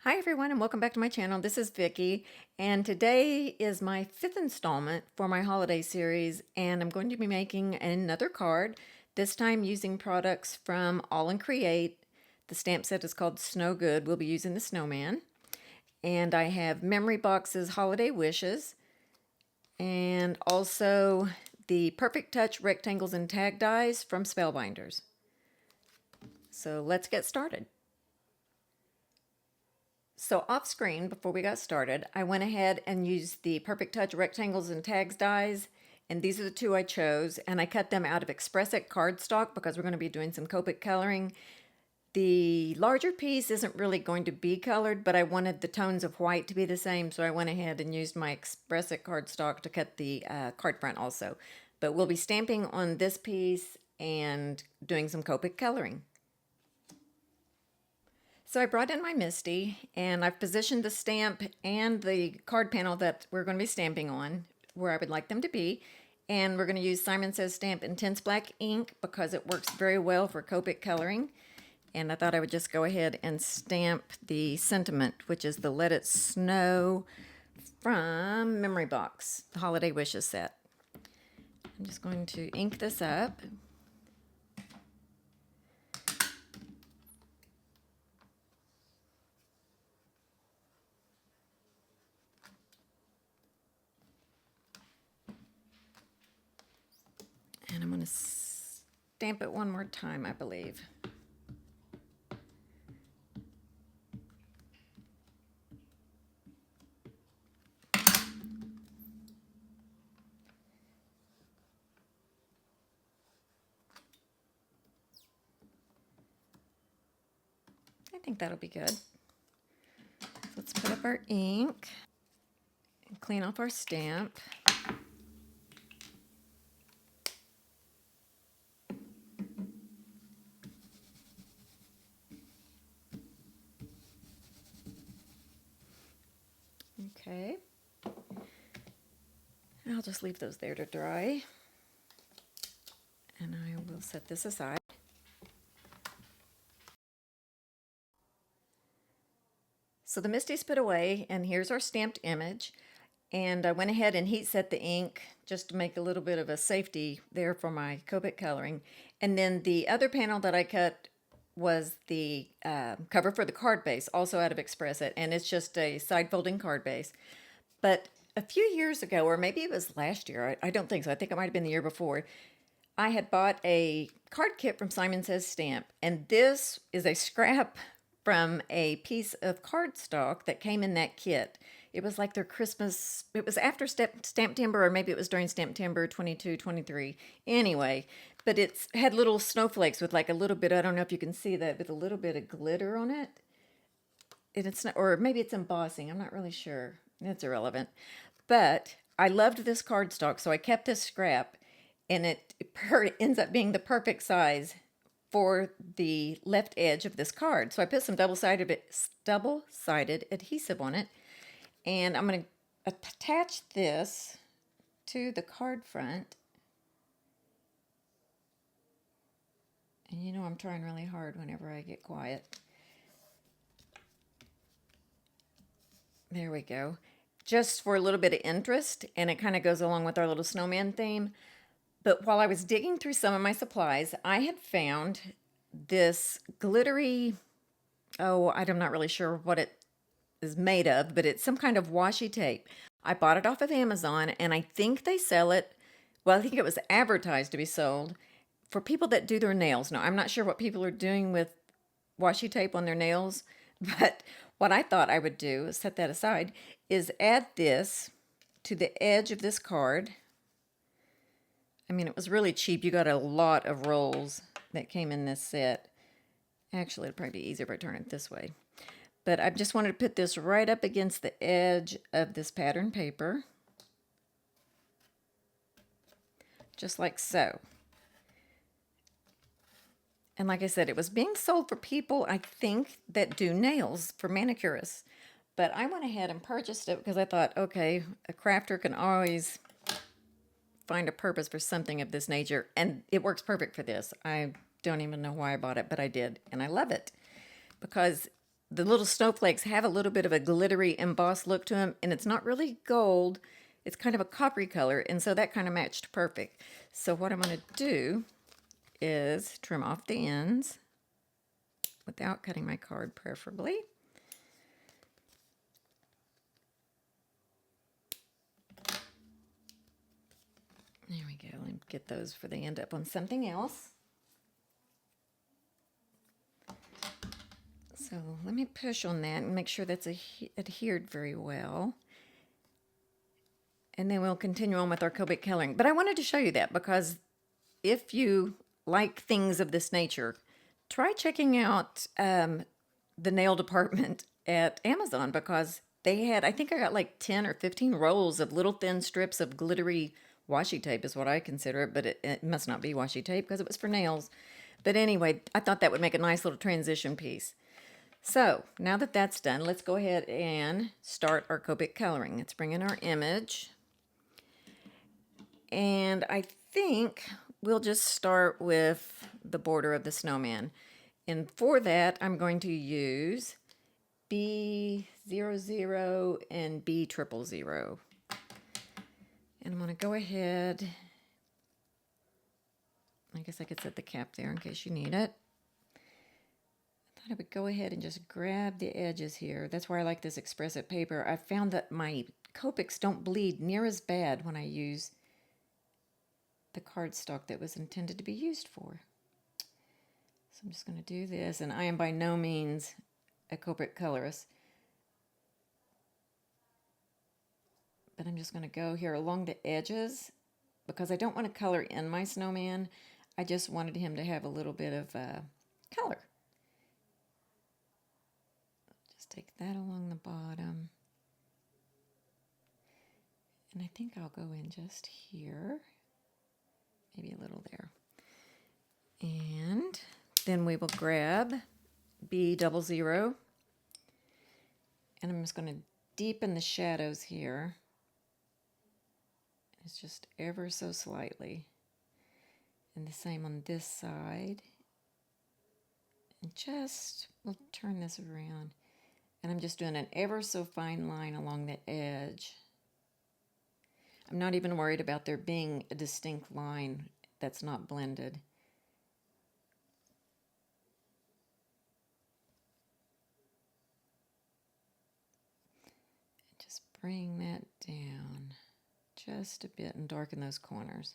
Hi everyone and welcome back to my channel. This is Vicki and today is my fifth installment for my holiday series and I'm going to be making another card, this time using products from AALL Create. The stamp set is called Snow Good. We'll be using the snowman. And I have Memory Boxes Holiday Wishes and also the Perfect Touch Rectangles and Tag Dies from Spellbinders. So let's get started. So off screen, before we got started, I went ahead and used the Perfect Touch Rectangles and Tags dies, and these are the two I chose, and I cut them out of Express cardstock because we're going to be doing some Copic coloring. The larger piece isn't really going to be colored, but I wanted the tones of white to be the same, so I went ahead and used my Express cardstock to cut the card front also. But we'll be stamping on this piece and doing some Copic coloring. So I brought in my Misti and I've positioned the stamp and the card panel that we're going to be stamping on where I would like them to be. And we're going to use Simon Says Stamp Intense Black ink because it works very well for Copic coloring. And I thought I would just go ahead and stamp the sentiment, which is the Let It Snow from Memory Box, the Holiday Wishes set. I'm just going to ink this up. And I'm going to stamp it one more time, I believe. I think that'll be good. So let's put up our ink and clean off our stamp. Okay. I'll just leave those there to dry. And I will set this aside. So the Misti's put away, and here's our stamped image. And I went ahead and heat set the ink just to make a little bit of a safety there for my Copic coloring. And then the other panel that I cut was the cover for the card base, also out of Express It, and it's just a side folding card base. But a few years ago, or maybe it was last year, I don't think so, I think it might have been the year before, I had bought a card kit from Simon Says Stamp, and this is a scrap from a piece of cardstock that came in that kit. It was like their Christmas, it was after Stamptember, or maybe it was during Stamptember 22, 23. Anyway, but it's had little snowflakes with like a little bit, I don't know if you can see that, with a little bit of glitter on it. And it's not, or maybe it's embossing, I'm not really sure. It's irrelevant. But I loved this cardstock, so I kept this scrap, and it ends up being the perfect size for the left edge of this card. So I put some double-sided adhesive on it, and I'm going to attach this to the card front. And you know I'm trying really hard whenever I get quiet. There we go. Just for a little bit of interest, and it kind of goes along with our little snowman theme. But while I was digging through some of my supplies, I had found this glittery, I'm not really sure what it is made of, but it's some kind of washi tape. I bought it off of Amazon, and I think they sell it, well, I think it was advertised to be sold for people that do their nails. Now, I'm not sure what people are doing with washi tape on their nails, but what I thought I would do, set that aside, is add this to the edge of this card. I mean, it was really cheap. You got a lot of rolls that came in this set. Actually, it'd probably be easier if I turn it this way. But I just wanted to put this right up against the edge of this pattern paper. Just like so. And like I said, it was being sold for people, I think, that do nails, for manicurists. But I went ahead and purchased it because I thought, okay, a crafter can always find a purpose for something of this nature, and it works perfect for this. I don't even know why I bought it, but I did, and I love it because the little snowflakes have a little bit of a glittery embossed look to them, and it's not really gold. It's kind of a coppery color, and so that kind of matched perfect. So what I'm going to do is trim off the ends without cutting my card, preferably. There we go. Let me get those before they end up on something else. So let me push on that and make sure that's adhered very well. And then we'll continue on with our Copic coloring. But I wanted to show you that because if you like things of this nature, try checking out the nail department at Amazon, because they had, I think I got like 10 or 15 rolls of little thin strips of glittery washi tape is what I consider it, but it must not be washi tape because it was for nails. But anyway, I thought that would make a nice little transition piece. So now that that's done, let's go ahead and start our Copic coloring. Let's bring in our image. And I think we'll just start with the border of the snowman. And for that, I'm going to use B00 and B000. And I'm going to go ahead, I guess I could set the cap there in case you need it. I would go ahead and just grab the edges here. That's why I like this expressive paper. I found that my Copics don't bleed near as bad when I use the cardstock that was intended to be used for. So I'm just going to do this, and I am by no means a Copic colorist. But I'm just going to go here along the edges because I don't want to color in my snowman. I just wanted him to have a little bit of color. Take that along the bottom, and I think I'll go in just here, maybe a little there, and then we will grab B00, and I'm just going to deepen the shadows here. It's just ever so slightly, and the same on this side, and just we'll turn this around. And I'm just doing an ever so fine line along the edge. I'm not even worried about there being a distinct line that's not blended. Just bring that down just a bit and darken those corners.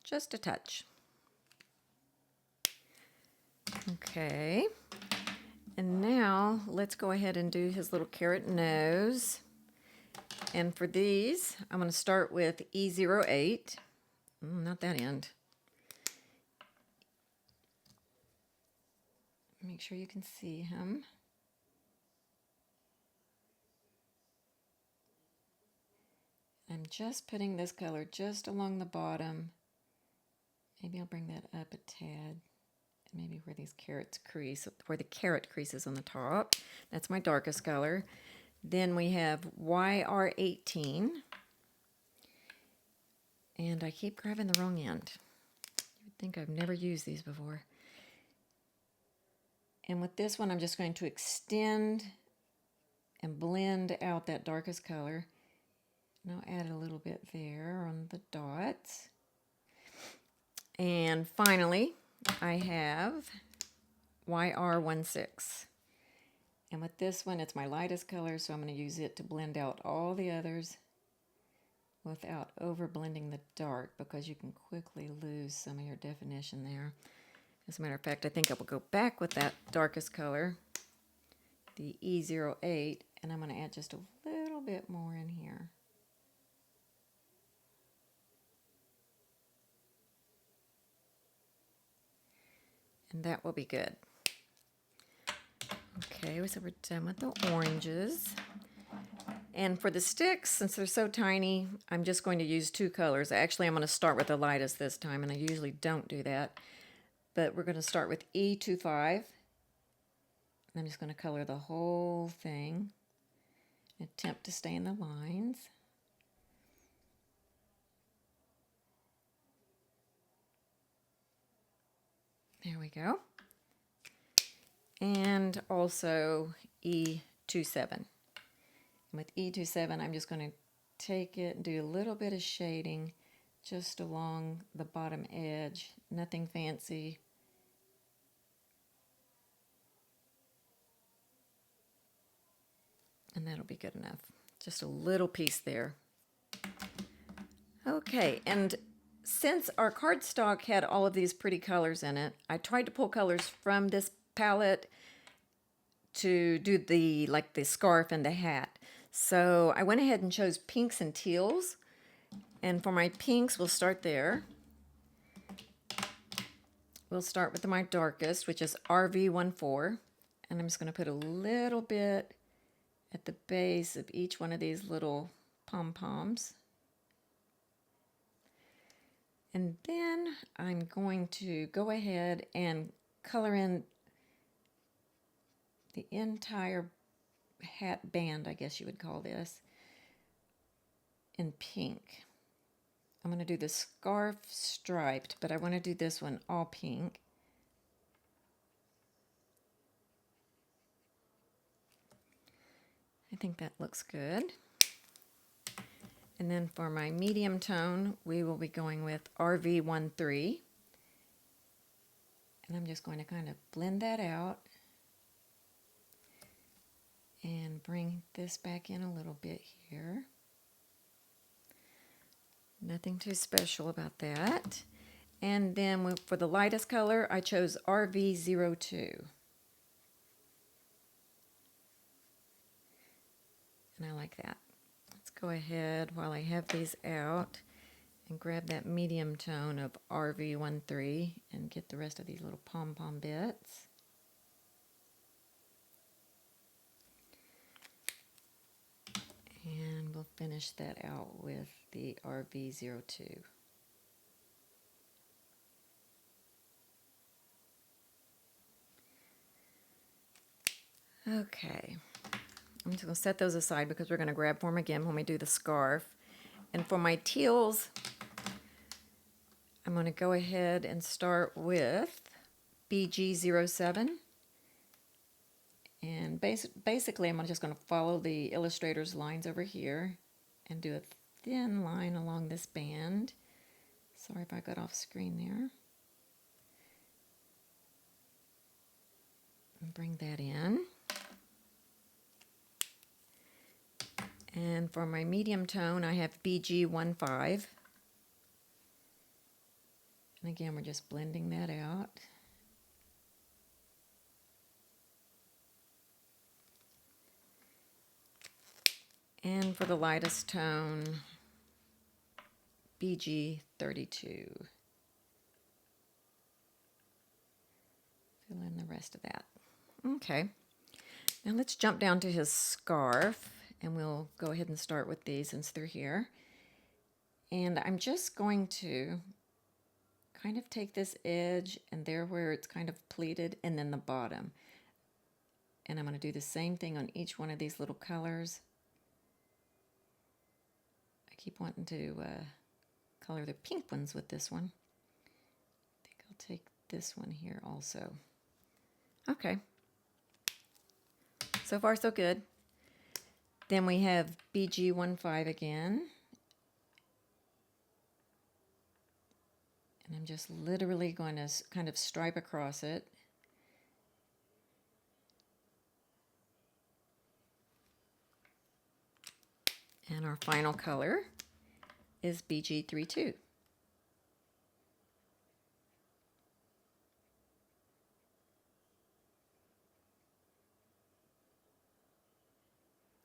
Just a touch. Okay, and now let's go ahead and do his little carrot nose. And for these, I'm going to start with E08. Not that end. Make sure you can see him. I'm just putting this color just along the bottom. Maybe I'll bring that up a tad. Maybe where these carrots crease, where the carrot creases on the top. That's my darkest color. Then we have YR18. And I keep grabbing the wrong end. You would think I've never used these before. And with this one, I'm just going to extend and blend out that darkest color. And I'll add a little bit there on the dots. And finally, I have YR16. And with this one, it's my lightest color, so I'm going to use it to blend out all the others without over blending the dark, because you can quickly lose some of your definition there. As a matter of fact, I think I will go back with that darkest color, the E08, and I'm going to add just a little bit more in here. And that will be good. Okay, so we're done with the oranges. And for the sticks, since they're so tiny, I'm just going to use two colors. Actually, I'm going to start with the lightest this time, and I usually don't do that. But we're going to start with E25. And I'm just going to color the whole thing. Attempt to stay in the lines. There we go. And also E27. And with E27, I'm just going to take it and do a little bit of shading just along the bottom edge. Nothing fancy. And that'll be good enough. Just a little piece there. Okay, and since our cardstock had all of these pretty colors in it, I tried to pull colors from this palette to do the scarf and the hat. So I went ahead and chose pinks and teals. And for my pinks, we'll start there. We'll start with my darkest, which is RV14. And I'm just going to put a little bit at the base of each one of these little pom-poms. And then I'm going to go ahead and color in the entire hat band, I guess you would call this, in pink. I'm going to do the scarf striped, but I want to do this one all pink. I think that looks good. And then for my medium tone, we will be going with RV13. And I'm just going to kind of blend that out and bring this back in a little bit here. Nothing too special about that. And then for the lightest color, I chose RV02. And I like that. Let's go ahead while I have these out and grab that medium tone of RV13 and get the rest of these little pom-pom bits. And we'll finish that out with the RV02. Okay. I'm just going to set those aside because we're going to grab for them again when we do the scarf. And for my teals, I'm going to go ahead and start with BG07. And basically, I'm just going to follow the illustrator's lines over here and do a thin line along this band. Sorry if I got off screen there. And bring that in. And for my medium tone, I have BG15. And again, we're just blending that out. And for the lightest tone, BG32. Fill in the rest of that. Okay. Now let's jump down to his scarf, and we'll go ahead and start with these since they're here. And I'm just going to kind of take this edge and there where it's kind of pleated, and then the bottom. And I'm going to do the same thing on each one of these little colors. I keep wanting to color the pink ones with this one. I think I'll take this one here also. Okay. So far, so good. Then we have BG15 again. And I'm just literally going to kind of stripe across it. And our final color is BG32.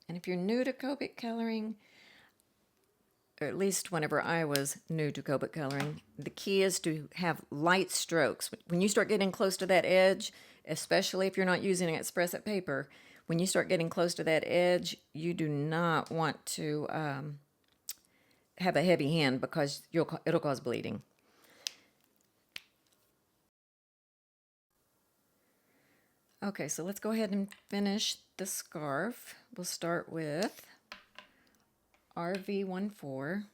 And if you're new to Copic coloring, or at least whenever I was new to Copic coloring, the key is to have light strokes. When you start getting close to that edge, especially if you're not using expressive paper, when you start getting close to that edge, you do not want to have a heavy hand because it'll cause bleeding. Okay, so let's go ahead and finish the scarf. We'll start with RV14,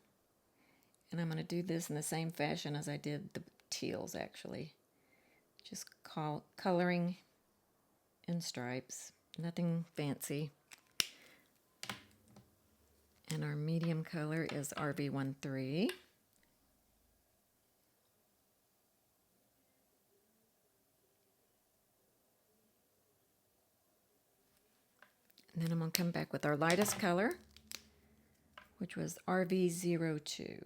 and I'm going to do this in the same fashion as I did the teals, actually. Just coloring in stripes, nothing fancy. And our medium color is RV13. And then I'm going to come back with our lightest color, which was RV02.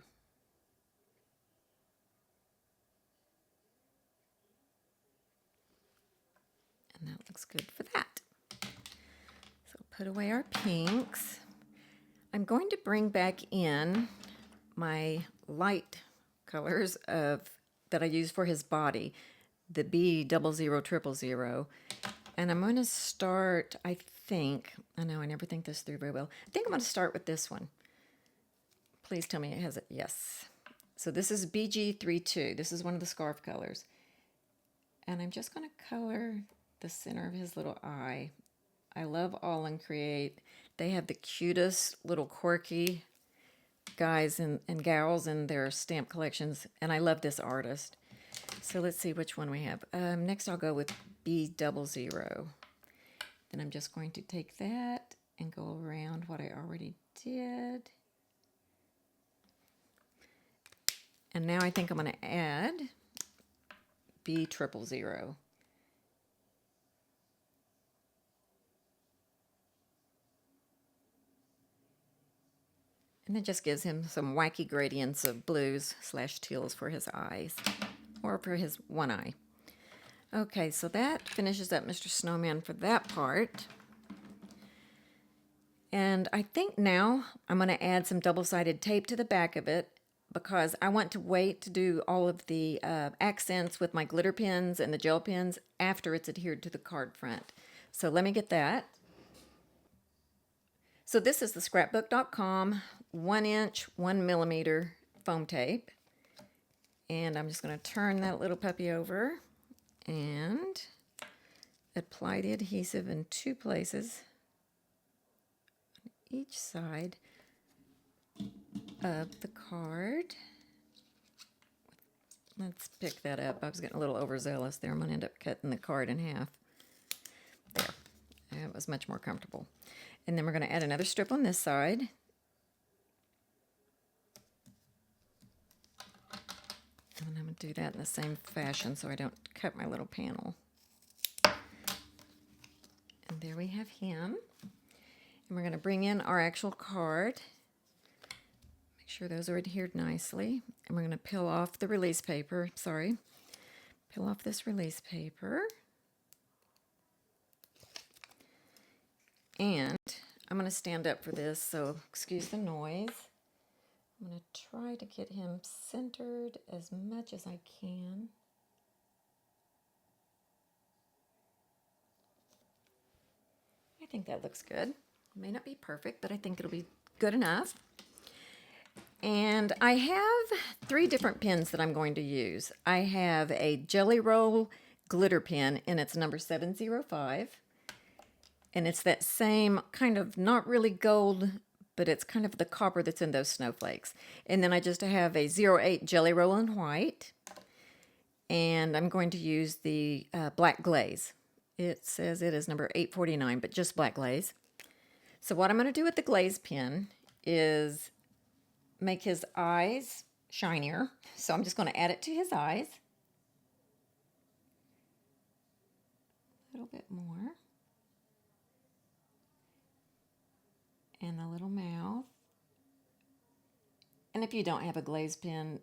And that looks good for that. So put away our pinks. I'm going to bring back in my light colors that I use for his body, the B000000. And I'm going to start, I know I never think this through very well. I think I'm going to start with this one. Please tell me it has it. Yes. So this is BG32. This is one of the scarf colors. And I'm just going to color the center of his little eye. I love AALL Create. They have the cutest little quirky guys and gals in their stamp collections. And I love this artist. So let's see which one we have. Next I'll go with B00. Then I'm just going to take that and go around what I already did. And now I think I'm going to add B000. And it just gives him some wacky gradients of blues / teals for his eyes, or for his one eye. Okay, so that finishes up Mr. Snowman for that part. And I think now I'm going to add some double-sided tape to the back of it, because I want to wait to do all of the accents with my glitter pens and the gel pens after it's adhered to the card front. So let me get that. So this is the scrapbook.com 1-inch 1mm foam tape. And I'm just going to turn that little puppy over and apply the adhesive in 2 places on each side of the card. Let's pick that up. I was getting a little overzealous there. I'm going to end up cutting the card in half. There. That was much more comfortable. And then we're going to add another strip on this side. And I'm going to do that in the same fashion so I don't cut my little panel. And there we have him. And we're going to bring in our actual card. Make sure those are adhered nicely. And we're going to peel off the release paper. Sorry. Peel off this release paper. And I'm going to stand up for this, so excuse the noise. I'm going to try to get him centered as much as I can. I think that looks good. It may not be perfect, but I think it'll be good enough. And I have 3 different pens that I'm going to use. I have a Jelly Roll glitter pen, and it's number 705. And it's that same kind of not really gold, but it's kind of the copper that's in those snowflakes. And then I just have a 08 Jelly Roll in white. And I'm going to use the black glaze. It says it is number 849, but just black glaze. So what I'm going to do with the glaze pen is make his eyes shinier. So I'm just going to add it to his eyes. A little bit more. And the little mouth. And if you don't have a glaze pen,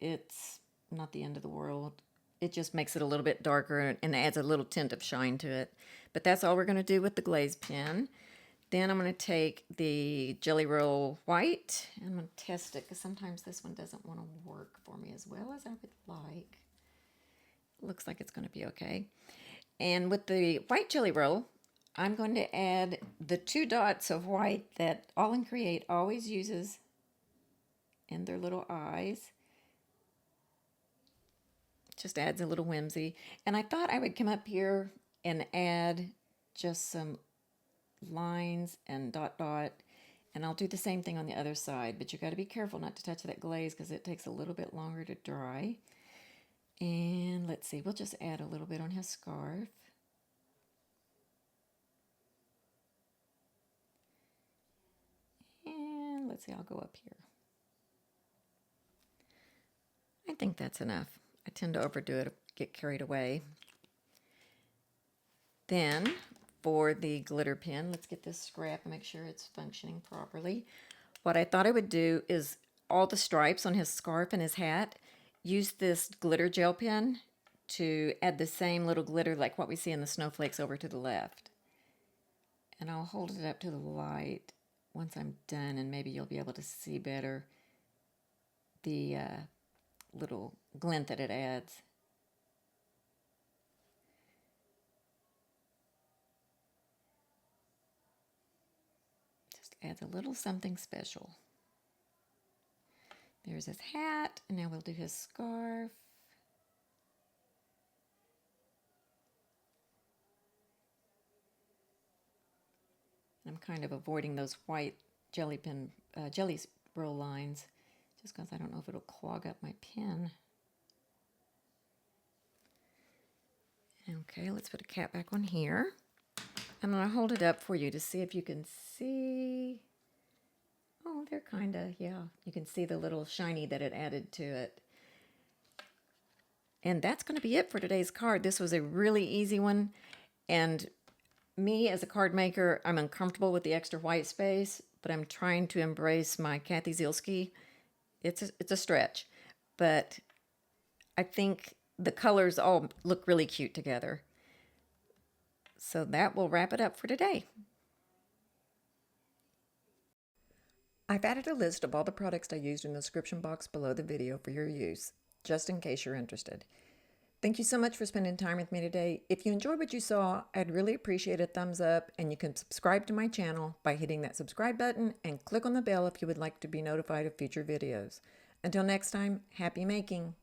it's not the end of the world. It just makes it a little bit darker and adds a little tint of shine to it. But that's all we're going to do with the glaze pen. Then I'm going to take the Jelly Roll white, and I'm going to test it because sometimes this one doesn't want to work for me as well as I would like. It looks like it's going to be okay. And with the white Jelly Roll, I'm going to add the 2 dots of white that AALL Create always uses in their little eyes. Just adds a little whimsy. And I thought I would come up here and add just some lines and dot dot. And I'll do the same thing on the other side. But you got to be careful not to touch that glaze because it takes a little bit longer to dry. And let's let's see, we'll just add a little bit on his scarf. And let's see, I'll go up here. I think that's enough. I tend to overdo it, get carried away. Then for the glitter pen, let's get this scrap and make sure it's functioning properly. What I thought I would do is all the stripes on his scarf and his hat, use this glitter gel pen to add the same little glitter like what we see in the snowflakes over to the left. And I'll hold it up to the light once I'm done, and maybe you'll be able to see better the little glint that it adds. Just adds a little something special. There's his hat, and now we'll do his scarf. I'm kind of avoiding those white jelly roll lines just because I don't know if it'll clog up my pen. Okay, let's put a cap back on here. I'm going to hold it up for you to see if you can see. Oh, they're kind of, yeah. You can see the little shiny that it added to it. And that's going to be it for today's card. This was a really easy one. And me as a card maker, I'm uncomfortable with the extra white space, but I'm trying to embrace my Kathy Zielski. It's a stretch, but I think the colors all look really cute together. So that will wrap it up for today. I've added a list of all the products I used in the description box below the video for your use, just in case you're interested. Thank you so much for spending time with me today. If you enjoyed what you saw, I'd really appreciate a thumbs up, and you can subscribe to my channel by hitting that subscribe button and click on the bell if you would like to be notified of future videos. Until next time, happy making!